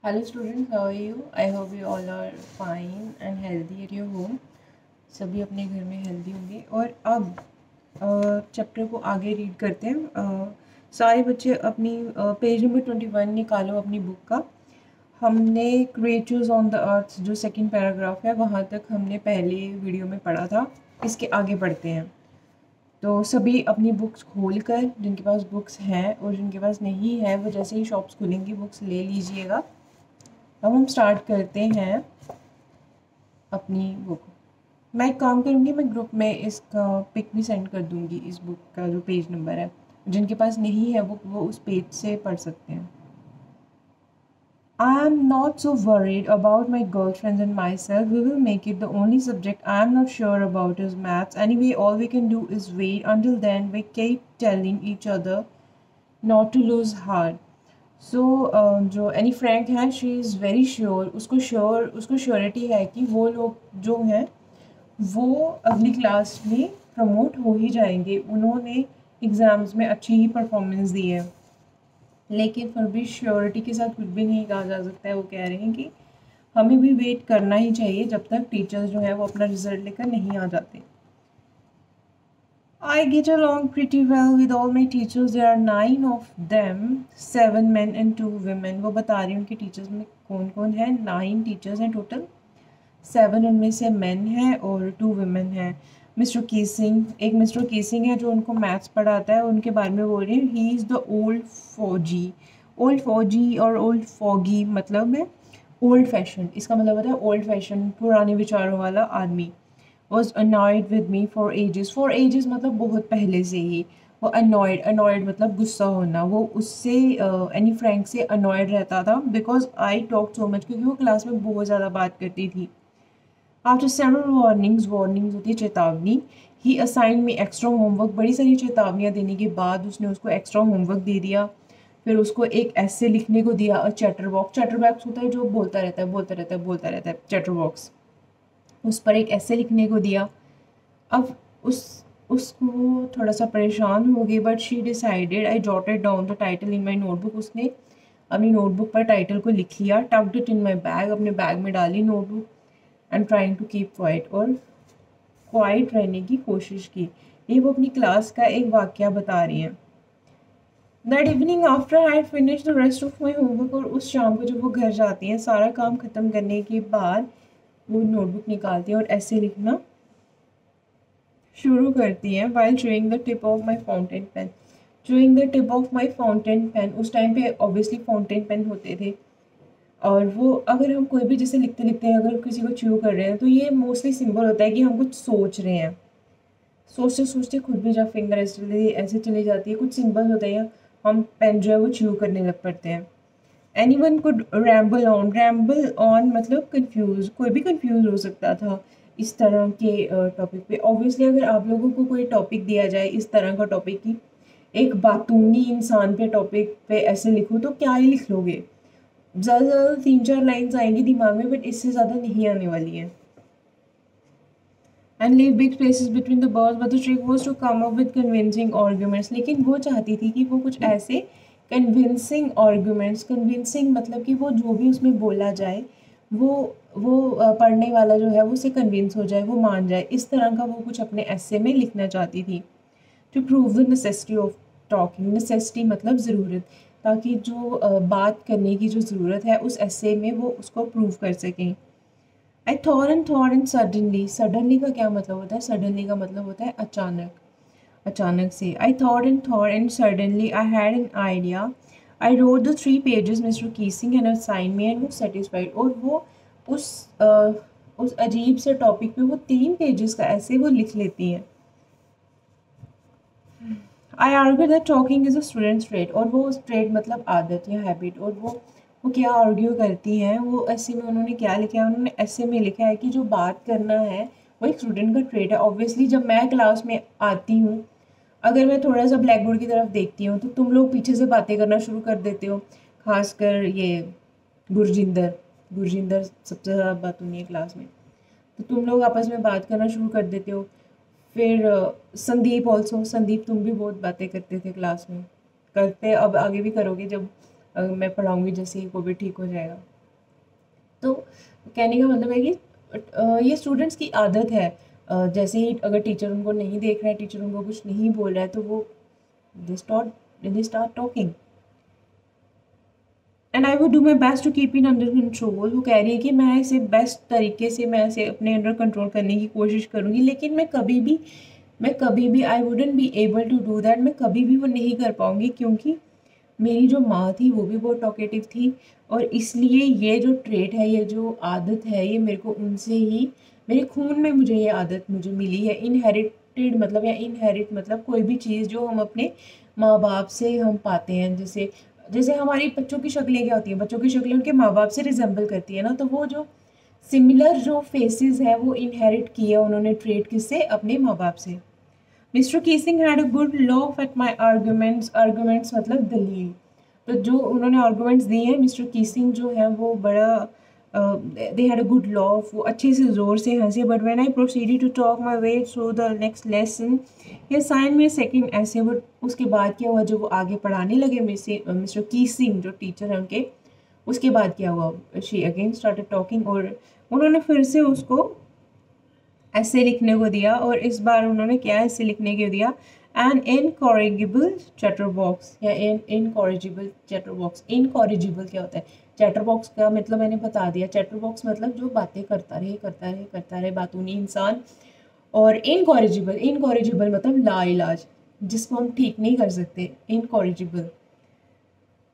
Hello students, how are you? I hope you all are fine and healthy at your home. सभी अपने घर में healthy होंगे। और अब चैप्टर को आगे रीड करते हैं। सारे बच्चे अपनी पेज नंबर 21 निकालो अपनी बुक का। हमने क्रिएचर्स ऑन द अर्थ जो सेकंड पैराग्राफ है वहाँ तक हमने पहले वीडियो में पढ़ा था। इसके आगे पढ़ते हैं। तो सभी अपनी बुक्स खोल कर, जिनके पास बुक्स हैं और जिनके पास नहीं है वो जैसे ही शॉप्स खुलेंगी बुक्स ले लीजिएगा। अब हम स्टार्ट करते हैं अपनी बुक। मैं एक काम करूँगी, मैं ग्रुप में इसका पिक भी सेंड कर दूँगी इस बुक का जो पेज नंबर है। जिनके पास नहीं है बुक वो उस पेज से पढ़ सकते हैं। I am not so worried about my girlfriends and myself. We will make it. The only subject I am not sure about is maths. Anyway, all we can do is wait. Until then, we keep telling each other not to lose heart. सो जो Anne Frank है she is very sure, उसको surety है कि वो लोग जो हैं वो अगली क्लास में प्रमोट हो ही जाएंगे। उन्होंने एग्ज़ाम्स में अच्छी ही परफॉर्मेंस दी है, लेकिन फिर भी श्योरिटी के साथ कुछ भी नहीं कहा जा सकता है। वो कह रहे हैं कि हमें भी वेट करना ही चाहिए जब तक टीचर्स जो है वो अपना रिजल्ट लेकर नहीं आ जाते। I get along pretty well with all my teachers. There are 9 of them, 7 men and 2 women. वो बता रही हूँ उनके टीचर्स में कौन कौन है। 9 टीचर्स हैं टोटल, 7 उनमें से मेन हैं और 2 वुमेन हैं। मिस्टर कीसिंग, एक मिस्टर कीसिंग है जो उनको मैथ्स पढ़ाता है, उनके बारे में बोल रही हूँ। ही इज़ द ओल्ड फौजी। ओल्ड फौजी और ओल्ड फॉगी मतलब है ओल्ड फैशन। इसका मतलब होता है ओल्ड फैशन, पुराने विचारों वाला आदमी। Was annoyed with me for ages. For ages मतलब बहुत पहले से ही। वो अनॉयड मतलब गुस्सा होना। वो उससे एनी फ्रैंक से अनॉयड रहता था because I talk so much, क्योंकि वो क्लास में बहुत ज़्यादा बात करती थी। आफ्टर सेवरल वार्निंग्स होती है चेतावनी। ही असाइन में एक्स्ट्रा होमवर्क। बड़ी सारी चेतावनियाँ देने के बाद उसने उसको एक्स्ट्रा होमवर्क दे दिया। फिर उसको एक ऐसे लिखने को दिया। और चैटर बॉक्स होता है जो बोलता रहता है चैटर बॉक्स। उस पर एक ऐसे लिखने को दिया। अब उसको थोड़ा सा परेशान हो गई, but she decided. I jotted down the title in my notebook. उसने अपनी नोटबुक पर टाइटल को लिख लिया। Tucked it in my bag, अपने बैग में डाली notebook. And trying to keep quiet, और क्वाइट रहने की कोशिश की। ये वो अपनी क्लास का एक वाक़या बता रही हैं। That evening after I had finish the rest of my homework. और उस शाम को जब वो घर जाती हैं सारा काम ख़त्म करने के बाद वो नोटबुक निकालती हैं और ऐसे लिखना शुरू करती हैं। While chewing the tip of my fountain pen. Chewing the tip of my fountain pen, उस टाइम पे ऑब्वियसली फाउंटेन पेन होते थे। और वो अगर हम कोई भी जैसे लिखते लिखते हैं अगर किसी को च्यू कर रहे हैं तो ये मोस्टली सिंबल होता है कि हम कुछ सोच रहे हैं। सोचते सोचते खुद भी जब फिंगर ऐसे चली जाती है, कुछ सिंबल होते हैं, हम पेन जो है वो च्यू करने लग पड़ते हैं। एनीवन कुड रैम्बल ऑन मतलब कंफ्यूज, कोई भी कंफ्यूज हो सकता था इस तरह के टॉपिक पे। ऑब्वियसली अगर आप लोगों को कोई टॉपिक दिया जाए इस तरह का टॉपिक की, एक बातूनी इंसान पे टॉपिक पे ऐसे लिखो तो क्या ही लिख लोगे। ज़्यादा से ज़्यादा 3-4 लाइन्स आएंगी दिमाग में, बट इससे ज़्यादा नहीं आने वाली हैं। And leave big spaces between the words, but the trick was to come up with convincing arguments. लेकिन वो चाहती थी कि वो कुछ ऐसे कन्विंसिंग आर्ग्यूमेंट्स, कन्विंसिंग मतलब कि वो जो भी उसमें बोला जाए वो पढ़ने वाला जो है वो उसे कन्विंस हो जाए, वो मान जाए। इस तरह का वो कुछ अपने ऐसे में लिखना चाहती थी। To prove the necessity of talking. Necessity मतलब ज़रूरत, ताकि जो बात करने की जो ज़रूरत है उस ऐसे में वो उसको प्रूव कर सकें। आई थॉट एंड सडनली। सडनली का क्या मतलब होता है? सडनली का मतलब होता है अचानक, अचानक से। I thought and suddenly I had an idea. I wrote the 3 pages Mr Keesing and assign me and वो सेटिस्फाइड। और वो उस अजीब से टॉपिक पे वो 3 पेजेस का ऐसे वो लिख लेती हैं। I argue that talking is a students trade. और वो ट्रेड मतलब आदत या हैबिट। और वो क्या आर्ग्यू करती हैं, वो ऐसे में उन्होंने क्या लिखा है? उन्होंने ऐसे में लिखा है कि जो बात करना है वो एक स्टूडेंट का ट्रेड है। ऑब्वियसली जब मैं क्लास में आती हूँ, अगर मैं थोड़ा सा ब्लैक बोर्ड की तरफ देखती हूँ तो तुम लोग पीछे से बातें करना शुरू कर देते हो। खासकर ये गुरजिंदर सबसे ज़्यादा बात होनी है क्लास में, तो तुम लोग आपस में बात करना शुरू कर देते हो। फिर संदीप तुम भी बहुत बातें करते थे क्लास में, करते अब आगे भी करोगे जब मैं पढ़ाऊँगी, जैसे ही कोविड ठीक हो जाएगा। तो कहने का मतलब है कि ये स्टूडेंट्स की आदत है, जैसे ही अगर टीचर उनको नहीं देख रहा है, टीचर उनको कुछ नहीं बोल रहा है, तो वो they start talking and I would do my best to keep in under control. वो कह रही है कि मैं इसे बेस्ट तरीके से मैं इसे अपने अंडर कंट्रोल करने की कोशिश करूँगी, लेकिन मैं कभी भी I wouldn't be able to do that, मैं कभी भी वो नहीं कर पाऊँगी, क्योंकि मेरी जो माँ थी वो भी बहुत टॉकेटिव थी, और इसलिए ये जो ट्रेट है, ये जो आदत है, ये मेरे को उनसे ही, मेरे खून में मुझे ये आदत मुझे मिली है। इनहेरिटेड मतलब, या इनहेरिट मतलब कोई भी चीज़ जो हम अपने माँ बाप से हम पाते हैं, जैसे जैसे हमारी बच्चों की शक्लें क्या होती हैं, बच्चों की शक्लें उनके माँ बाप से रिजेंबल करती है ना, तो वो जो सिमिलर जो फेसेस है वो इनहेरिट किया उन्होंने ट्रेट किससे, अपने माँ बाप से। Mr Keesing had a good laugh at my arguments, arguments मतलब दलील, तो जो उन्होंने आर्गूमेंट्स दिए हैं मिस्टर कीसिंग जो है वो बड़ा they had a good laugh, वो अच्छे से ज़ोर से हंसे। But when I proceeded to talk my way through the next lesson, ये साइन में सेकंड ऐसे, बट उसके बाद क्या हुआ, जब वो आगे पढ़ाने लगे मिस्टर कीसिंग जो टीचर हैं उनके, उसके बाद क्या हुआ, शी अगेन स्टार्टेड टॉकिंग, और उन्होंने फिर से उसको ऐसे लिखने को दिया, और इस बार उन्होंने क्या ऐसे लिखने को दिया, एन इनकॉरिजिबल चैटर बॉक्स, या an incorrigible chatterbox. Incorrigible क्या होता है, चैटर बॉक्स का मतलब मैंने बता दिया, चैटर बॉक्स मतलब जो बातें करता रहे बातूनी इंसान, और इनकॉरिजिबल, इनकॉरिजिबल मतलब लाइलाज, जिसको हम ठीक नहीं कर सकते, incorrigible.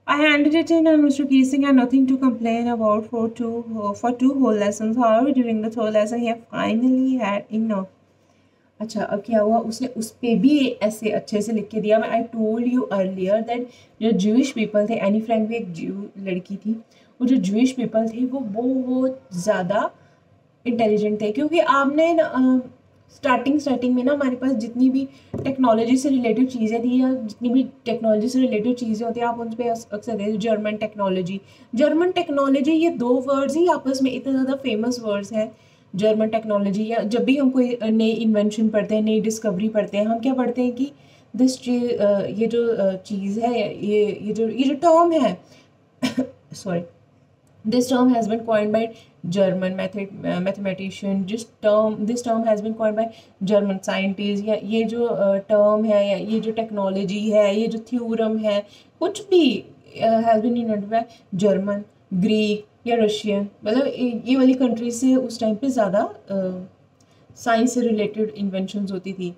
I handed it in, and Mr. Keesing had nothing to complain about for two whole lessons. However, during the third lesson, he finally had enough. अच्छा, अब क्या हुआ, उसने उस पर भी ऐसे अच्छे से लिख के दिया। मैं I told you earlier that जो जूइश पीपल थे, एनी फ्रैंक भी एक ज्यू लड़की थी, वो जो जूइश पीपल थे वो बहुत ज़्यादा इंटेलिजेंट थे, क्योंकि आपने स्टार्टिंग में ना हमारे पास जितनी भी टेक्नोलॉजी से रिलेटेड चीज़ें थी, या जितनी भी टेक्नोलॉजी से रिलेटेड चीज़ें होती हैं, आप उन पर अक्सर देखते जर्मन टेक्नोलॉजी, ये दो वर्ड्स ही आपस में इतने ज़्यादा फेमस वर्ड्स हैं। जर्मन टेक्नोलॉजी, या जब भी हम कोई नई इन्वेंशन पढ़ते हैं, नई डिस्कवरी पढ़ते हैं, हम क्या पढ़ते हैं कि दिस ये जो चीज़ है, ये जो टर्म है sorry, this term has been coined by German mathematician, this term has been coined by German scientists, या ये जो term है, या ये जो technology है, ये जो theorem है, कुछ भी has been invented by German, Greek या Russian, मतलब ये वाली कंट्री से उस टाइम पे ज़्यादा साइंस से रिलेटेड इन्वेंशंस होती थी,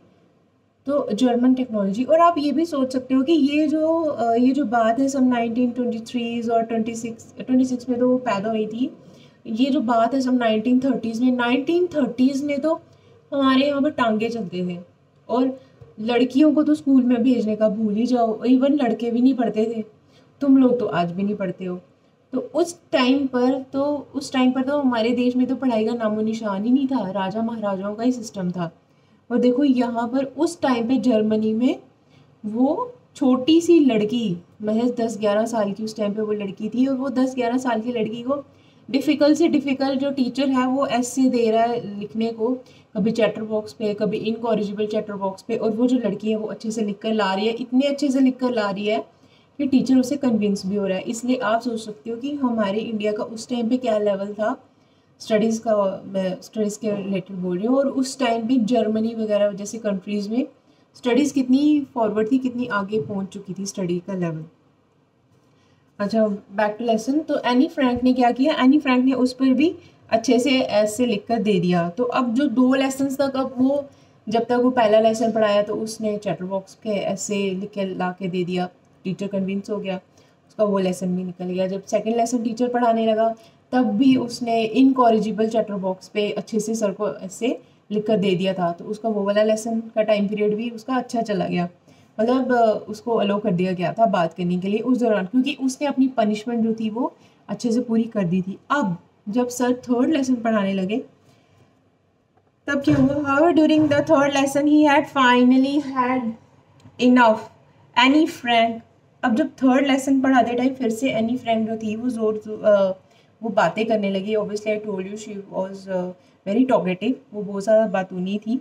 तो जर्मन टेक्नोलॉजी। और आप ये भी सोच सकते हो कि ये जो बात है सब 1923 और 26 में तो वो पैदा हुई थी, ये जो बात है सब 1930s में, 1930s में तो हमारे यहाँ पर टांगे चलते थे, और लड़कियों को तो स्कूल में भेजने का भूल ही जाओ, इवन लड़के भी नहीं पढ़ते थे, तुम लोग तो आज भी नहीं पढ़ते हो। तो उस टाइम पर तो हमारे देश में तो पढ़ाई का नामो निशान ही नहीं था, राजा महाराजाओं का ही सिस्टम था। और देखो यहाँ पर उस टाइम पे जर्मनी में वो छोटी सी लड़की, महज 10-11 साल की उस टाइम पे वो लड़की थी, और वो 10-11 साल की लड़की को डिफ़िकल्ट से डिफ़िकल्ट जो टीचर है वो ऐसे दे रहा है लिखने को, कभी चैटर बॉक्स पे, कभी इनकॉरिजिबल चैटर बॉक्स पे, और वो जो लड़की है वो अच्छे से लिख कर ला रही है, इतने अच्छे से लिख कर ला रही है कि टीचर उसे कन्विंस भी हो रहा है। इसलिए आप सोच सकते हो कि हमारे इंडिया का उस टाइम पे क्या लेवल था स्टडीज़ का, मैं स्टडीज़ के रिलेटेड बोल रही हूँ। और उस टाइम पे जर्मनी वगैरह जैसे कंट्रीज़ में स्टडीज़ कितनी फॉरवर्ड थी, कितनी आगे पहुँच चुकी थी स्टडी का लेवल। अच्छा, बैक टू लेसन। तो एनी फ्रैंक ने क्या किया, एनी फ्रैंक ने उस पर भी अच्छे से ऐसे लिख कर दे दिया। तो अब जो 2 लेसन्स तक, अब वो जब तक वो पहला लेसन पढ़ाया तो उसने चैटर बॉक्स के ऐसे लिख के ला के दे दिया, टीचर कन्विंस हो गया, उसका वो लेसन भी निकल गया। जब सेकेंड लेसन टीचर पढ़ाने लगा तब भी उसने इनकॉरिजिबल चैटर बॉक्स पे अच्छे से सर को ऐसे लिख कर दे दिया था, तो उसका वो वाला लेसन का टाइम पीरियड भी उसका अच्छा चला गया, मतलब उसको अलो कर दिया गया था बात करने के लिए उस दौरान, क्योंकि उसने अपनी पनिशमेंट जो थी वो अच्छे से पूरी कर दी थी। अब जब सर थर्ड लेसन पढ़ाने लगे तब क्या हुआ, how during the third lesson he had finally had enough any Frank. अब जब थर्ड लेसन पढ़ाते टाइम फिर से एनी फ्रैंक जो थी वो बातें करने लगी। Obviously I told you she was very talkative, वो बहुत ज़्यादा बातूनी थी।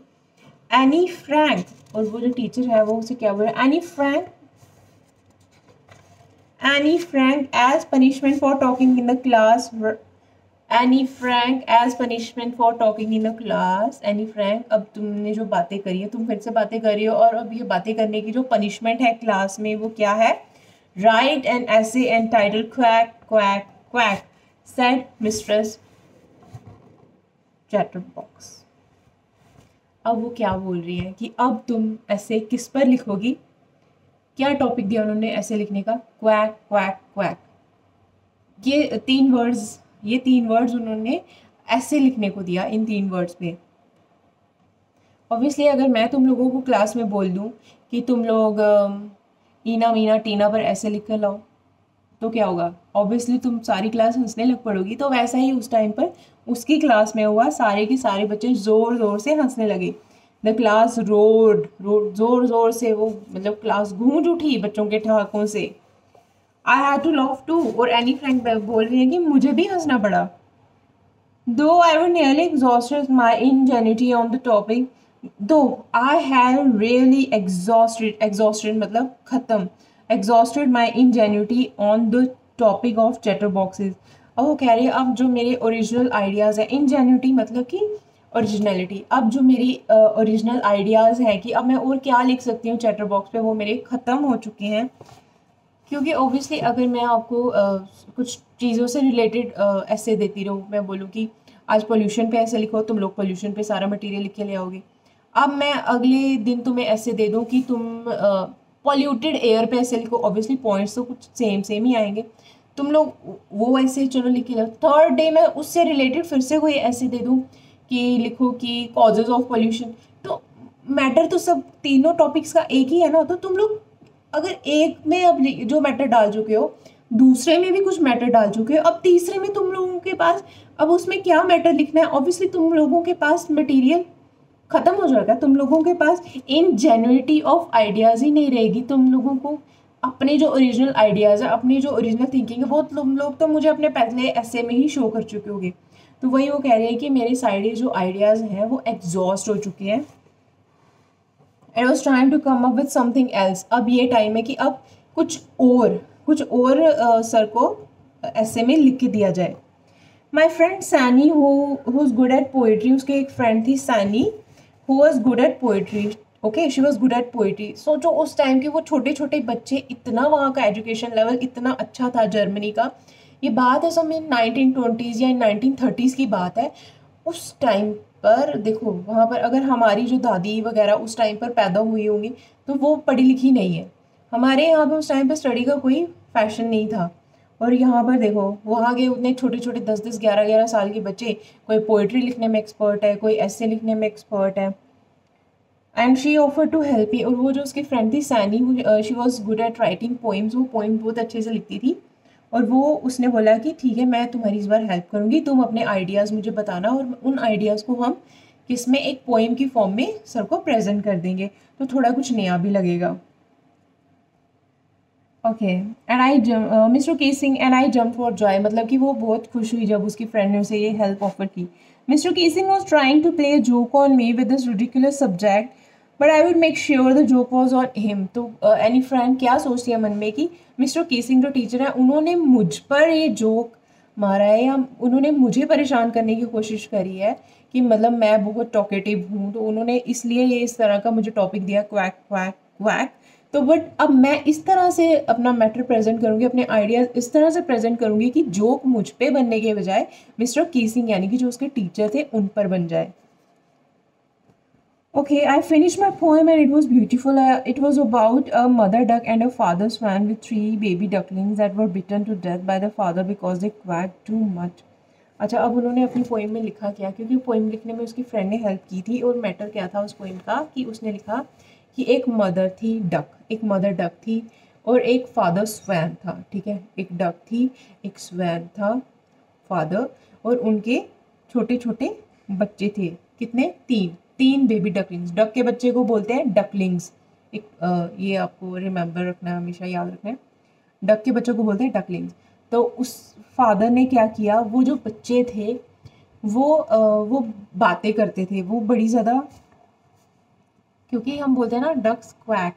एनी फ्रैंक, और वो जो टीचर है वो उसे क्या बोल रहा है, Anne Frank as punishment for talking in the class Anne Frank as punishment for talking in a class. Anne Frank, अब तुमने जो बातें करी है, तुम फिर से बातें कर रही हो, और अब ये बातें करने की जो पनिशमेंट है क्लास में वो क्या है? राइट एन ऐसे entitled quack quack quack said mistress chatterbox. अब वो क्या बोल रही है कि अब तुम ऐसे किस पर लिखोगी? क्या टॉपिक दिया उन्होंने ऐसे लिखने का? Quack quack quack. ये तीन वर्ड्स उन्होंने ऐसे लिखने को दिया, इन 3 वर्ड्स पे। ऑब्वियसली अगर मैं तुम लोगों को क्लास में बोल दूं कि तुम लोग ईना मीना टीना पर ऐसे लिख कर लाओ, तो क्या होगा? ऑब्वियसली तुम सारी क्लास हंसने लग पड़ोगी। तो वैसा ही उस टाइम पर उसकी क्लास में हुआ, सारे के सारे बच्चे ज़ोर ज़ोर से हंसने लगे। द क्लास रोड ज़ोर ज़ोर से, वो मतलब क्लास गूंज उठी बच्चों के ठहाकों से। I had to love to, और एनी फ्रैंक बोल रही है कि मुझे भी हंसना पड़ा। Though I was nearly exhausted my ingenuity on the topic, though I had really exhausted मतलब खत्म, exhausted my ingenuity on the topic of chatterboxes। अब वो कह रही है अब जो मेरे ओरिजिनल आइडियाज़ हैं, ingenuity मतलब कि ओरिजिनलिटी, अब जो मेरी ओरिजिनल आइडियाज़ हैं कि अब मैं और क्या लिख सकती हूँ चैटर बॉक्स पे, वो मेरे ख़त्म हो चुके हैं। क्योंकि ओबियसली अगर मैं आपको कुछ चीज़ों से रिलेटेड ऐसे देती रहूँ, मैं बोलूँ कि आज पोल्यूशन पे ऐसे लिखो, तुम लोग पोल्यूशन पे सारा मटेरियल लिख के ले आओगे। अब मैं अगले दिन तुम्हें ऐसे दे दूँ कि तुम पॉल्यूटेड एयर पे ऐसे लिखो, ऑब्वियसली पॉइंट्स तो कुछ सेम ही आएंगे। तुम लोग वो ऐसे चलो लिख के लाओ। थर्ड डे मैं उससे रिलेटेड फिर से कोई ऐसे दे दूँ कि लिखो कि कॉजेज ऑफ पोल्यूशन। तो मैटर तो सब तीनों टॉपिक्स का एक ही है ना। तो तुम लोग अगर एक में अब जो मैटर डाल चुके हो, दूसरे में भी कुछ मैटर डाल चुके हो, अब तीसरे में तुम लोगों के पास अब उसमें क्या मैटर लिखना है? ऑब्वियसली तुम लोगों के पास मटेरियल खत्म हो जाएगा, तुम लोगों के पास इंजेन्युइटी ऑफ आइडियाज़ ही नहीं रहेगी। तुम लोगों को अपने जो ओरिजिनल आइडियाज़ है, अपनी जो ओरिजिनल थिंकिंग है, वो तुम लोग तो मुझे अपने पहले ऐसे में ही शो कर चुके होगे। तो वही वो कह रहे हैं कि मेरे साइड जो आइडियाज़ हैं वो एग्जॉस्ट हो चुके हैं। And was trying to come up with something else. अब ये टाइम है कि अब कुछ और सर को ऐसे में लिख के दिया जाए। My friend Saini who's good at poetry, उसके एक फ्रेंड थी Saini who was good at poetry. Okay, she was good eight poetry. सोचो उस टाइम के वो छोटे छोटे बच्चे, इतना वहाँ का एजुकेशन लेवल इतना अच्छा था जर्मनी का। ये बात है सब में 1920s या 1930s की बात है। उस टाइम पर देखो, वहाँ पर अगर हमारी जो दादी वगैरह उस टाइम पर पैदा हुई होंगी तो वो पढ़ी लिखी नहीं है। हमारे यहाँ पर उस टाइम पर स्टडी का कोई फैशन नहीं था। और यहाँ पर देखो, वहाँ के उतने छोटे छोटे 10-10 11-11 साल के बच्चे, कोई पोइट्री लिखने में एक्सपर्ट है, कोई ऐसे लिखने में एक्सपर्ट है। And she offer to help me. और वो जो उसकी फ्रेंड थी Sanne, she was good at writing poems, वो पोइम बहुत अच्छे से लिखती थी। और वो उसने बोला कि ठीक है, मैं तुम्हारी इस बार हेल्प करूँगी, तुम अपने आइडियाज़ मुझे बताना और उन आइडियाज़ को हम किसमें एक पोइम की फॉर्म में सर को प्रेजेंट कर देंगे, तो थोड़ा कुछ नया भी लगेगा। Okay, and I mister casing and I jump for Joy, मतलब कि वो बहुत खुश हुई जब उसकी फ्रेंड ने उसे ये हेल्प ऑफर की। Mister Keesing was trying to play joke on me with this ridiculous subject, but I would make sure the joke was on him. तो एनी फ्रेंड क्या सोचती है मन में कि मिस्टर केसिंग जो टीचर है, उन्होंने मुझ पर ये जोक मारा है या उन्होंने मुझे परेशान करने की कोशिश करी है कि मतलब मैं बहुत टॉकेटिव हूँ, तो उन्होंने इसलिए ये इस तरह का मुझे टॉपिक दिया, क्वैक क्वैक क्वैक। तो बट अब मैं इस तरह से अपना मैटर प्रेजेंट करूँगी, अपने आइडियाज़ इस तरह से प्रेजेंट करूँगी कि जोक मुझ पे बनने के बजाय मिस्टर केसिंग यानी कि जो उसके टीचर थे उन पर बन जाए। Okay, I finished my poem and it was beautiful. It was about a mother duck and a father swan with 3 baby ducklings that were bitten to death by the father because they quacked too much. अच्छा, अब उन्होंने अपनी poem में लिखा क्या? क्योंकि poem लिखने में उसकी फ्रेंड ने हेल्प की थी, और मैटर क्या था उस पोइम का कि उसने लिखा कि एक मदर थी डक, एक मदर डक थी और एक फादर स्वैन था। ठीक है, एक डक थी, एक स्वैन था फादर, और उनके छोटे छोटे बच्चे थे। कितने? 3 बेबी डकलिंग्स। डक के बच्चे को बोलते हैं डकलिंग्स। एक ये आपको रिमेंबर रखना है, हमेशा याद रखना है, डक के बच्चों को बोलते हैं डकलिंग्स। तो उस फादर ने क्या किया, वो जो बच्चे थे वो बातें करते थे, वो बड़ी ज़्यादा, क्योंकि हम बोलते हैं ना डक्स क्वैक,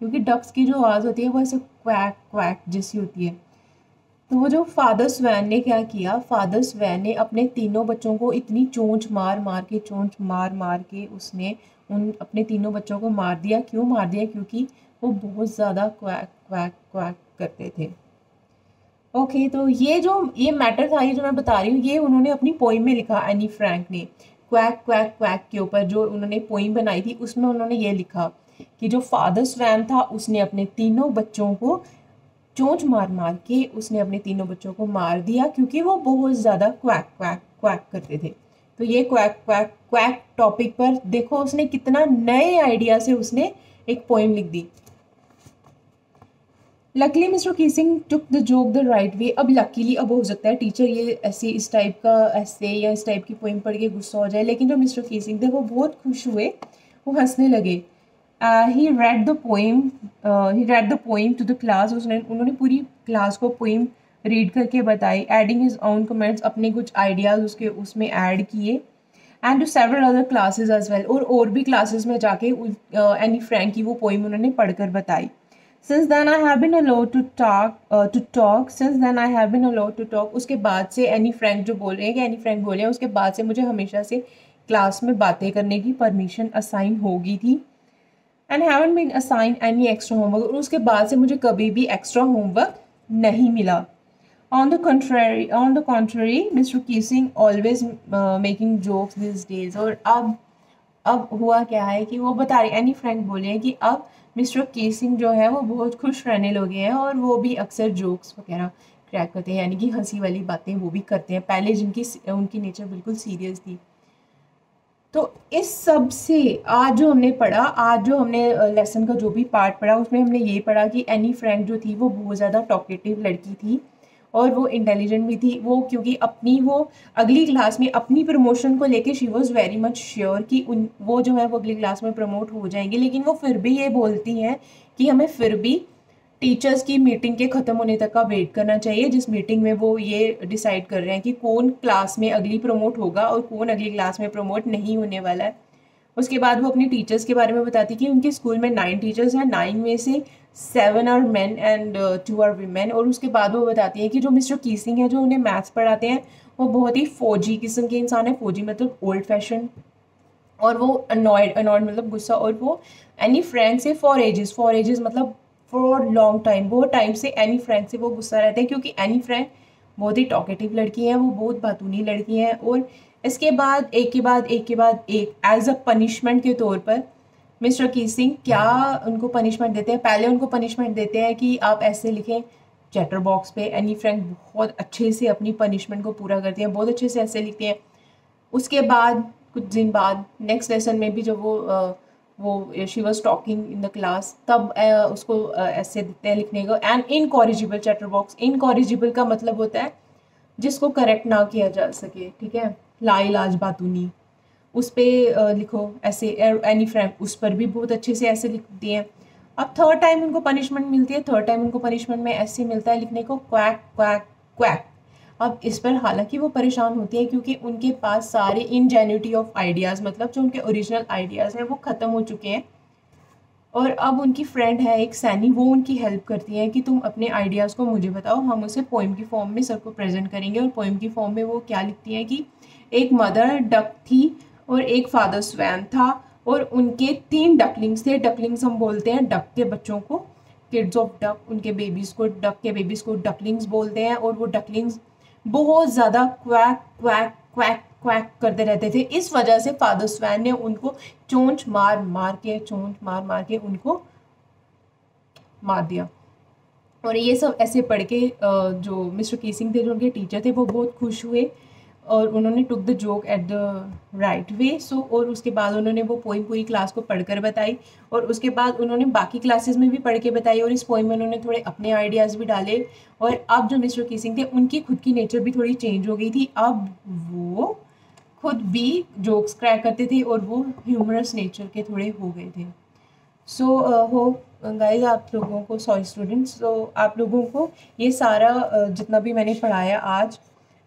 क्योंकि डक्स की जो आवाज़ होती है वो ऐसे क्वैक क्वैक जैसी होती है। तो वो जो फादर स्वैन ने क्या किया, फादर स्वैन ने अपने तीनों बच्चों को इतनी चोंच मार मार के उसने उन अपने तीनों बच्चों को मार दिया। क्यों मार दिया? क्योंकि वो बहुत ज़्यादा क्वैक क्वैक क्वैक करते थे। ओके, तो ये मैटर था, ये जो मैं बता रही हूँ, ये उन्होंने अपनी पोइम में लिखा, एनी फ्रैंक ने क्वैक क्वैक क्वैक के ऊपर जो उन्होंने पोइम बनाई थी उसमें उन्होंने ये लिखा कि जो फादर स्वैन था उसने अपने तीनों बच्चों को चोंच मार के उसने अपने तीनों बच्चों को मार दिया क्योंकि वो बहुत ज़्यादा क्वैक क्वैक क्वैक करते थे। तो ये क्वैक क्वैक क्वैक टॉपिक पर देखो उसने कितना नए आइडिया से उसने एक पोइम लिख दी। Luckily Mr Keesing took the joke the right way. अब लकीली अब हो सकता है टीचर ये ऐसे इस टाइप का ऐसे या इस टाइप की पोइम पढ़ के गुस्सा हो जाए, लेकिन जो मिस्टर कीसिंग थे वो बहुत खुश हुए, वो हंसने लगे। He read the poem to the class. उन्होंने पूरी क्लास को पोइम रीड करके बताई। एडिंग हिज ओन कमेंट्स, अपने कुछ आइडियाज़ उसमें ऐड किए। And to several other classes as well, और भी क्लासेस में जाके एनी फ्रैंक की वो पोइम उन्होंने पढ़कर बताई। Since then I have been allowed to talk. Since then I have been allowed to talk. उसके बाद से एनी फ्रैंक जो बोल रहे हैं कि एनी फ्रैंक बोले हैं, उसके बाद से मुझे हमेशा से क्लास में बातें करने की परमिशन असाइन होगी थी। And haven't been assign any extra homework, और उसके बाद से मुझे कभी भी एक्स्ट्रा होमवर्क नहीं मिला। On the contrary Mr Keesing always making jokes this days. और अब हुआ क्या है कि वो बता रही, एनी फ्रैंक बोले हैं कि अब मिस्टर कीसिंग जो है वो बहुत खुश रहने लगे हैं और वो भी अक्सर जोक्स वगैरह क्रैक करते हैं, यानी कि हंसी वाली बातें वो भी करते हैं। पहले उनकी नेचर बिल्कुल सीरियस थी। तो इस सब से आज जो हमने पढ़ा, आज जो हमने लेसन का जो भी पार्ट पढ़ा उसमें हमने ये पढ़ा कि एनी फ्रैंक जो थी वो बहुत ज़्यादा टॉकेटिव लड़की थी और वो इंटेलिजेंट भी थी। वो क्योंकि वो अगली क्लास में अपनी प्रमोशन को लेके she was very much sure कि वो जो है वो अगली क्लास में प्रमोट हो जाएंगी, लेकिन वो फिर भी ये बोलती हैं कि हमें फिर भी टीचर्स की मीटिंग के ख़त्म होने तक का वेट करना चाहिए, जिस मीटिंग में वो ये डिसाइड कर रहे हैं कि कौन क्लास में अगली प्रमोट होगा और कौन अगली क्लास में प्रमोट नहीं होने वाला है। उसके बाद वो अपनी टीचर्स के बारे में बताती कि उनके स्कूल में 9 टीचर्स हैं, 9 में से 7 are men and 2 are women. और उसके बाद वो बताती है कि जो मिस्टर कीसिंग है जो उन्हें मैथ्स पढ़ाते हैं वो बहुत ही फौजी किस्म के इंसान है। फौजी मतलब ओल्ड फैशन, और वो अनॉयड मतलब गुस्सा। और वो एनी फ्रैंक से फॉर एजेस मतलब फॉर लॉन्ग टाइम, बहुत टाइम से एनी फ्रैंक से वो गुस्सा रहते हैं क्योंकि एनी फ्रैंक बहुत ही टॉकेटिव लड़की है, वो बहुत बातूनी लड़की है। और इसके बाद एक के बाद एक एज अ पनिशमेंट के तौर पर मिस्टर कीसिंग क्या उनको पनिशमेंट देते हैं। पहले उनको पनिशमेंट देते हैं कि आप ऐसे लिखें चैटर बॉक्स पे। एनी फ्रैंक बहुत अच्छे से अपनी पनिशमेंट को पूरा करती हैं, बहुत अच्छे से ऐसे लिखते हैं। उसके बाद कुछ दिन बाद नेक्स्ट लेसन में भी जब वो she was talking in the class, तब उसको ऐसे देते हैं लिखने को। And incorrigible chatterbox, incorrigible का मतलब होता है जिसको करेक्ट ना किया जा सके, ठीक है, लाइलाज बातूनी, उस पर लिखो ऐसे। एनी फ्रैंक उस पर भी बहुत अच्छे से ऐसे लिख दिए हैं। अब थर्ड टाइम उनको पनिशमेंट मिलती है, थर्ड टाइम उनको पनिशमेंट में ऐसे मिलता है लिखने को क्वैक क्वैक क्वैक। अब इस पर हालांकि वो परेशान होती है क्योंकि उनके पास सारे इनजेन्युटी ऑफ आइडियाज़, मतलब जो उनके ओरिजिनल आइडियाज़ हैं वो ख़त्म हो चुके हैं। और अब उनकी फ्रेंड है एक सैनी, वो उनकी हेल्प करती है कि तुम अपने आइडियाज़ को मुझे बताओ, हम उसे पोइम की फॉर्म में सर को प्रेजेंट करेंगे। और पोइम की फॉर्म में वो क्या लिखती हैं कि एक मदर डक थी और एक फादर स्वैन था और उनके 3 डकलिंग्स थे। डकलिंग्स हम बोलते हैं डक के बच्चों को, किड्स ऑफ डक, उनके बेबीज़ को, डक के बेबीज़ को डकलिंग्स बोलते हैं। और वो डकलिंग्स बहुत ज़्यादा क्वैक क्वैक क्वैक क्वैक करते रहते थे। इस वजह से फादर स्वैन ने उनको चोंच मार मार के उनको मार दिया। और ये सब ऐसे पढ़ के जो मिस्टर कीसिंग थे, जो उनके टीचर थे, वो बहुत खुश हुए और उन्होंने took the joke at the right way. So और उसके बाद उन्होंने वो पोइम पूरी क्लास को पढ़कर बताई और उसके बाद उन्होंने बाकी क्लासेस में भी पढ़ के बताई। और इस पोइम में उन्होंने थोड़े अपने आइडियाज़ भी डाले। और अब जो मिस्टर कीसिंग थे उनकी खुद की नेचर भी थोड़ी चेंज हो गई थी। अब वो खुद भी जोक्स क्रैक करते थे और वो ह्यूमरस नेचर के थोड़े हो गए थे। सो होप गाइज आप लोगों को, सॉरी स्टूडेंट्स, तो आप लोगों को ये सारा जितना भी मैंने पढ़ाया आज,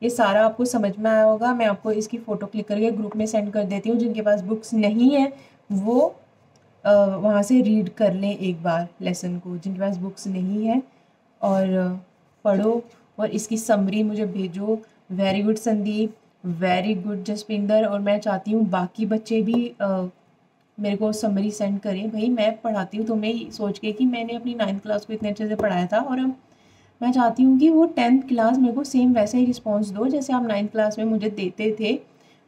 ये सारा आपको समझ में आया होगा। मैं आपको इसकी फ़ोटो क्लिक करके ग्रुप में सेंड कर देती हूँ। जिनके पास बुक्स नहीं है वो वहाँ से रीड कर लें एक बार लेसन को, जिनके पास बुक्स नहीं है, और पढ़ो और इसकी समरी मुझे भेजो। Very good Sandeep, very good Jaspinder. और मैं चाहती हूँ बाकी बच्चे भी मेरे को समरी सेंड करें। भाई मैं पढ़ाती हूँ तुम्हें सोच के कि मैंने अपनी 9th क्लास को इतने अच्छे से पढ़ाया था, और अब मैं चाहती हूँ कि वो 10th क्लास मेरे को सेम वैसा ही रिस्पॉन्स दो जैसे आप 9th क्लास में मुझे देते थे।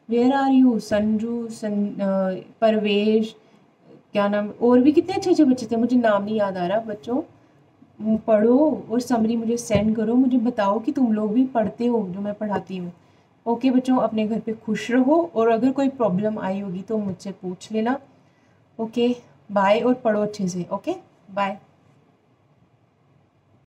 वेयर आर यू संजू, परवेश, क्या नाम, और भी कितने अच्छे अच्छे बच्चे थे, मुझे नाम नहीं याद आ रहा। बच्चों पढ़ो और समरी मुझे सेंड करो, मुझे बताओ कि तुम लोग भी पढ़ते हो जो मैं पढ़ाती हूँ। ओके बच्चों, अपने घर पे खुश रहो, और अगर कोई प्रॉब्लम आई होगी तो मुझसे पूछ लेना। ओके बाय, और पढ़ो अच्छे से। Okay bye.